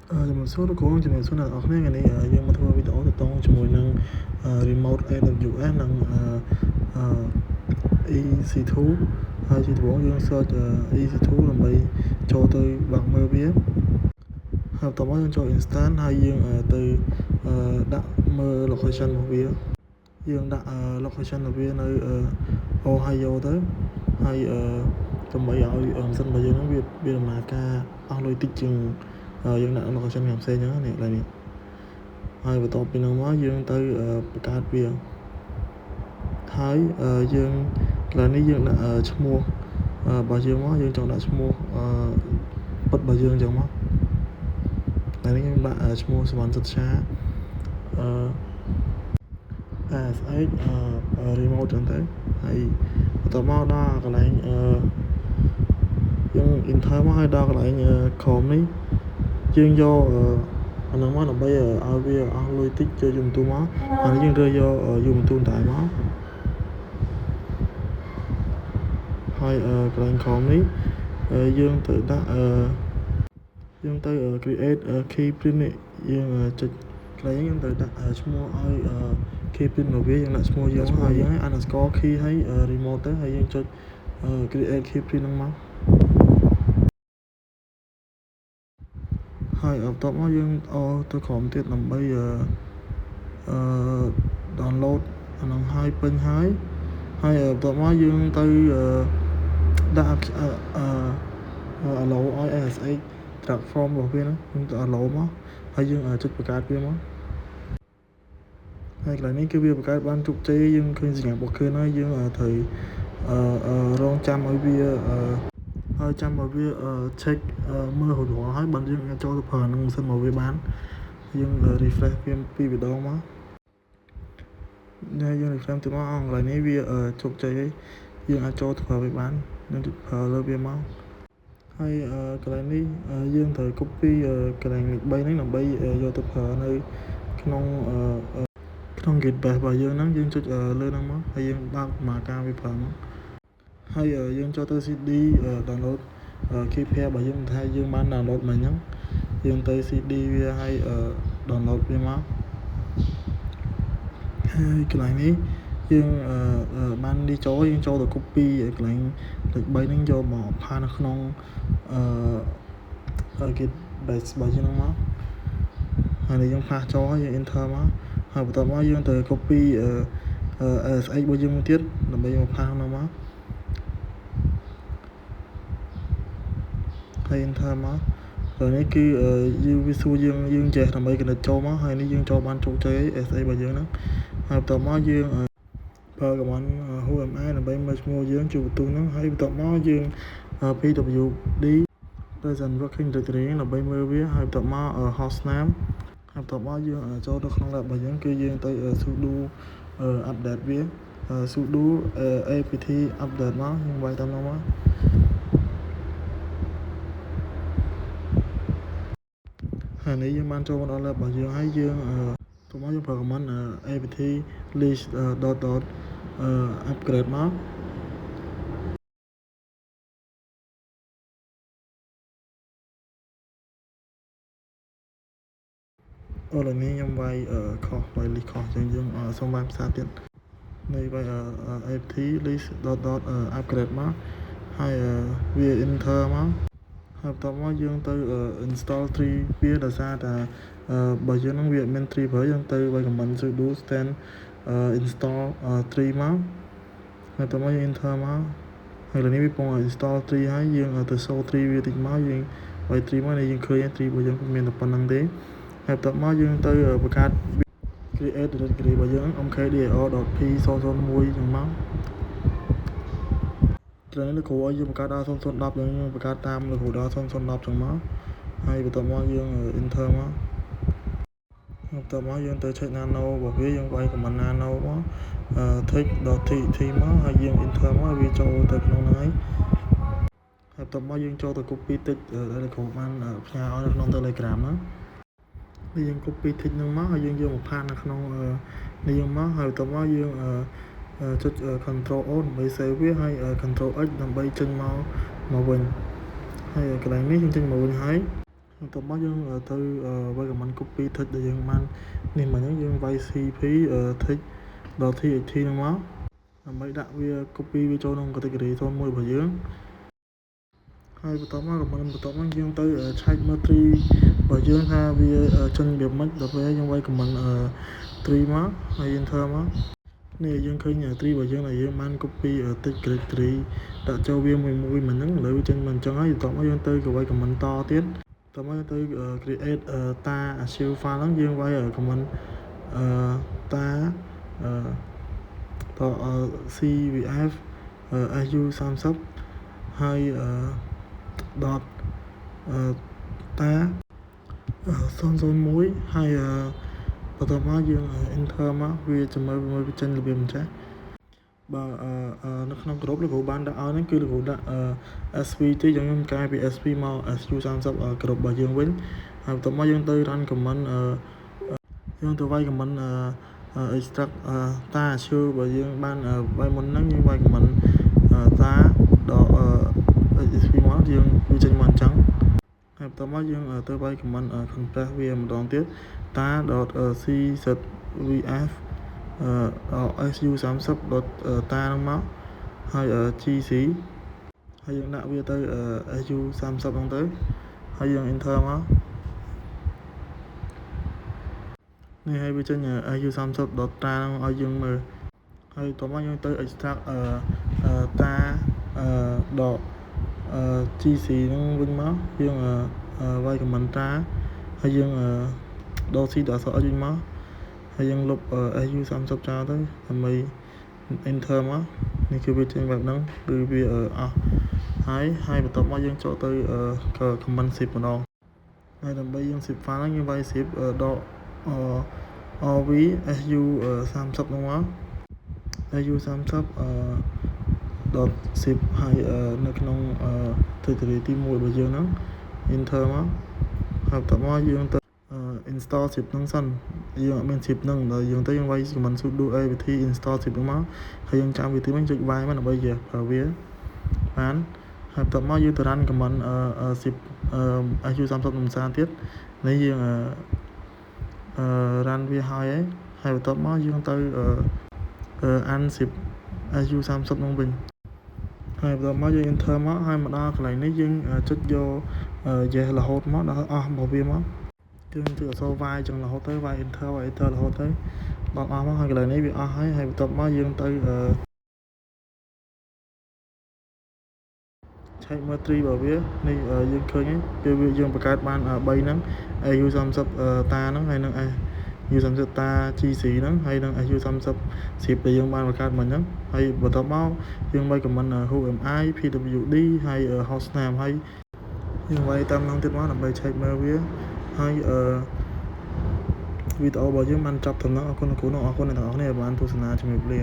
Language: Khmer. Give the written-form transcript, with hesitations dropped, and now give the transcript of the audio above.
ជំរាបសួរលោកគ្រូជំរាបសួរអ្នកនរគ្នាថ្ងៃនេះយើងមកធ្វើវីដេអូទាក់ទងជាមួយនឹង remote AWS និង EC2 ហើយជាដំបូងយើង search EC2 ដើម្បីចូលទៅបើកមើលវាហើយបន្តមកយើងចូល instance ហើយយើងទៅដាក់មើល location របស់វាយើងដាក់ location របស់វានៅ Ohio ទៅហើយដើម្បីឲ្យម៉ាស៊ីនរបស់យើងហ្នឹងវាដំណើរការអស់លុយតិចជាងយើងដាក់ location ផ្សេងហ្នឹងនេះឡើយនេះហើយបន្ទាប់ពីនោះមកយើងទៅបង្កើតវាហើយយើងកន្លែងនេះយើងដាក់ឈ្មោះរបស់យើងមកយើងចង់ដាក់ឈ្មោះពិតរបស់យើងអញ្ចឹងមកហើយនេះខ្ញុំដាក់ឈ្មោះសវណ្ណសិទ្ធិឆាASH remote ចឹងទៅហើយបន្ទាប់មកដល់កន្លែងយើង enter មកហើយដល់កន្លែង Chrome នេះយើងយកអាហ្នឹងមកដើម្បីឲ្យវាអស់លុយតិចចូលយូមទូមកហើយយើងរើសយកយូមទូតែមកហើយកន្លែង Chrome នេះយើងទៅដាក់យើងទៅ create key print នេះយើងចុចកន្លែងយើងទៅដាក់ឈ្មោះឲ្យ key print របស់វាយើងដាក់ឈ្មោះយើងហើយយើង underscore key ហើយ remote ទៅហើយយើងចុច create key print ហ្នឹងមកហើយបន្ទាប់មកយើងទៅក្រុមទៀតដើម្បីdownload អាហ្នឹងហើយពេញហើយបន្ទាប់មកយើងទៅដាក់allow ឲ្យ ASH platform របស់វាហ្នឹងយើងទៅ allow មកហើយយើងចុចបង្កើតវាមកហើយកន្លែងនេះគឺវាបង្កើតបានជោគជ័យយើងឃើញសញ្ញាបកឃើញហើយយើងត្រូវរងចាំឲ្យវាហើយចាំឲ្យវា check មើលរួចរាល់ហើយបើយើងចូលទៅប្រើនឹងម៉ាស៊ីនរបស់វាបានយើង refresh វាពីរដងមកហើយយើង refresh ទៅមកកន្លែងនេះវាជោគជ័យហើយយើងអាចចូលទៅប្រើវាបានយើងប្រើលើវាមកហើយកន្លែងនេះយើងត្រូវ copy កន្លែងលេខ3ហ្នឹងដើម្បីយកទៅប្រើនៅក្នុងGitBash របស់យើងហ្នឹងយើងចុចលើហ្នឹងមកហើយយើងបើកដំណើរការវាប្រើមកហើយយើងចូលទៅ CD download key pair របស់យើងថាយើងបាន download មកអញ្ចឹងយើងទៅ CD វាហើយdownload វាមកហើយកន្លែងនេះយើងបាននេះចូលយើងចូលទៅ copy កន្លែងលេខ3ហ្នឹងយកមកផានៅក្នុងGitBash របស់យើងហ្នឹងមកហើយយើងផាសចូលហើយយើង enter មកហើយបន្ទាប់មកយើងទៅ copy ASH របស់យើងមួយទៀតដើម្បីមកផាសនោះមកហើយ enter មកហើយនេះគឺវាសួរយើងចេះដើម្បី connect ចូលមកហើយនេះយើងចូលបានជោគជ័យ ASH របស់យើងហ្នឹងហើយបន្ទាប់មកយើងប្រើ command who am I ដើម្បីមើលឈ្មោះយើងជួបបន្ទូហ្នឹងហើយបន្ទាប់មកយើង pwd present working directory ដើម្បីមើលវាហើយបន្ទាប់មក host name ហើយបន្ទាប់មកយើងចូលទៅក្នុង lab របស់យើងគឺយើងទៅ sudo update វា sudo apt update មកយើងវាយតាមនោះមកហើយនេះយើងបានចូលមកដល់ lab របស់យើងហើយយើងទៅមកយើងប្រើ command apt list upgrade មកអូឡើយនេះខ្ញុំវាយខុសវាយ list ខុសចឹងយើងសូមវាយភាសាទៀតនៃវាយ apt list upgrade មកហើយវា enter មកហើយបន្ទាប់មកយើងទៅ install tree វាដោយសារតែបើយើងនឹងវាមាន tree ប្រើយើងទៅវាយ command sudo stand install tree មកហើយបន្ទាប់មកយើង enter មកហើយលើនេះវាពង install tree ហើយយើងទៅ show tree វាតិចមកយើងវាយ tree មកនេះយើងឃើញ tree របស់យើងមានតែប៉ុណ្្នឹងទេហើយបន្ទាប់មកយើងទៅបង្កើត create directory របស់យើង mkdir.p001 ចឹងមកត្រឹមនេះលោកគ្រូឲ្យយើងបង្កើតដល់0010យើងបង្កើតតាមលោកគ្រូដល់0010ចឹងមកហើយបន្ទាប់មកយើង enter មកបន្ទាប់មកយើងទៅ check nano របស់វាយើងវាយ command nano មក text.txt មកហើយយើង enter មកវាចូលទៅក្នុងហ្នឹងហើយបន្ទាប់មកយើងចូលទៅ copy text ដែលលោកគ្រូបានផ្ញើឲ្យនៅក្នុង Telegram ហ្នឹងហើយយើង copy text ហ្នឹងមកហើយយើងយកមកផាសនៅក្នុងនេះយើងមកហើយបន្ទាប់មកយើងចុច control O ដើម្បី save វាហើយ control X ដើម្បីចេញមកវិញហើយកន្លែងនេះយើងចេញមកវិញហើយ បន្ទាប់មកយើងទៅវាយ command copy text ដែលយើងបាននេះមិញហ្នឹងយើងវាយ cp text ដល់ txt ហ្នឹងមកដើម្បីដាក់វា copy វាចូលក្នុង category 01របស់យើងហើយបន្ទាប់មកយើងទៅឆែកមើល tree របស់យើងថាវាចេញរបៀបម៉េចដល់ពេលយើងវាយ command tree មកហើយ enter មកនេះយើងឃើញ tree របស់យើងដែលយើងបាន copy text grade tree ដាក់ចូលវាមួយមិញហ្នឹងឥឡូវវាចេញមកអញ្ចឹងហើយបន្ទាប់មកយើងទៅវាយ command តទៀតបន្ទាប់មកទៅ create tar archive file ហ្នឹងយើងវាយ command tar cvf su30 ហើយ dot tar 001ហើយបន្ទាប់មកយើង enter មកវាចាំមើលវាចេញរបៀបអញ្ចឹងបើនៅក្នុងក្រុមលោកគ្រូបានដាក់ឲ្យហ្នឹងគឺលោកគ្រូដាក់ sv ទេយើងកែពី sv មក su30 ក្រុមរបស់យើងវិញហើយបន្ទាប់មកយើងទៅ run command យើងទៅវាយ command extract tar archive របស់យើងបានវាយមុនហ្នឹងយើងវាយ command tar ដល់ sv មកយើងវាចេញមកអញ្ចឹងហើយបន្ទាប់មកយើងទៅវាយ command compress វាម្ដងទៀត tar.czvf su30 tar ហ្នឹងមកហើយ gc ហើយយើងដាក់វាទៅ su30 ហ្នឹងទៅហើយយើង enter មកនេះហើយវាចេញ su30 tar ហ្នឹងឲ្យយើងមើលហើយបន្ទាប់មកយើងទៅ extract tar gc ហ្នឹងវិញមកយើងវាយ command tar ហើយយើងដូរ c ដល់អក្សរ h វិញមកហើយយើងលុប su30 ចោលទៅដើម្បី enter មកនេះគឺវាចេញបែបហ្នឹងគឺវាអស់ហើយបន្ទាប់មកយើងចូលទៅ command zip ម្ដងហើយដើម្បីយើង zip file ហ្នឹងយើងវាយ zip ដក rv su30 ហ្នឹងមក su30 .zip ហើយនៅក្នុង directory ទី1របស់យើងហ្នឹង enter មកហើយបន្ទាប់មកយើងទៅ install zip ហ្នឹងសិនយើងអត់មាន zip ហ្នឹងដល់យើងទៅយើងវាយ command sudo apt install zip ហ្នឹងមកហើយយើងចាំវាទីវិញចុច y មកដើម្បីយកប្រើវាបានហើយបន្ទាប់មកយើងទៅ run command zip su30 នឹងសារទៀតនេះយើងrun វាហើយបន្ទាប់មកយើងទៅunzip su30 ហ្នឹងវិញហើយបន្ទាប់មកយើង enter មកហើយមកដល់កន្លែងនេះយើងចុចយក yes រហូតមកដល់អស់របស់វាមកយើងចុចអក្សរ y ចឹងរហូតទៅ y enter រហូតទៅដល់អស់មកហើយកន្លែងនេះវាអស់ហើយបន្ទាប់មកយើងទៅឆែកមើល tree របស់វានេះយើងឃើញហើយគឺវាយើងបង្កើតបាន3ហ្នឹង su30 tar ហ្នឹងហើយនឹងu30 tar gc ហ្នឹងហើយនឹង su30 zip ដែលយើងបានបង្កើតមិញហ្នឹងហើយបន្ទាប់មកយើងវាយ command whomi pwd ហើយ hostname ហើយយើងវាយតាមហ្នឹងទៀតមកដើម្បីឆែកមើលវាហើយវីដេអូរបស់យើងបានចប់ត្រឹមហ្នឹងអរគុណលោកគ្រូនិងអរគុណអ្នកទាំងអស់គ្នាបានទស្សនាជំរាបលា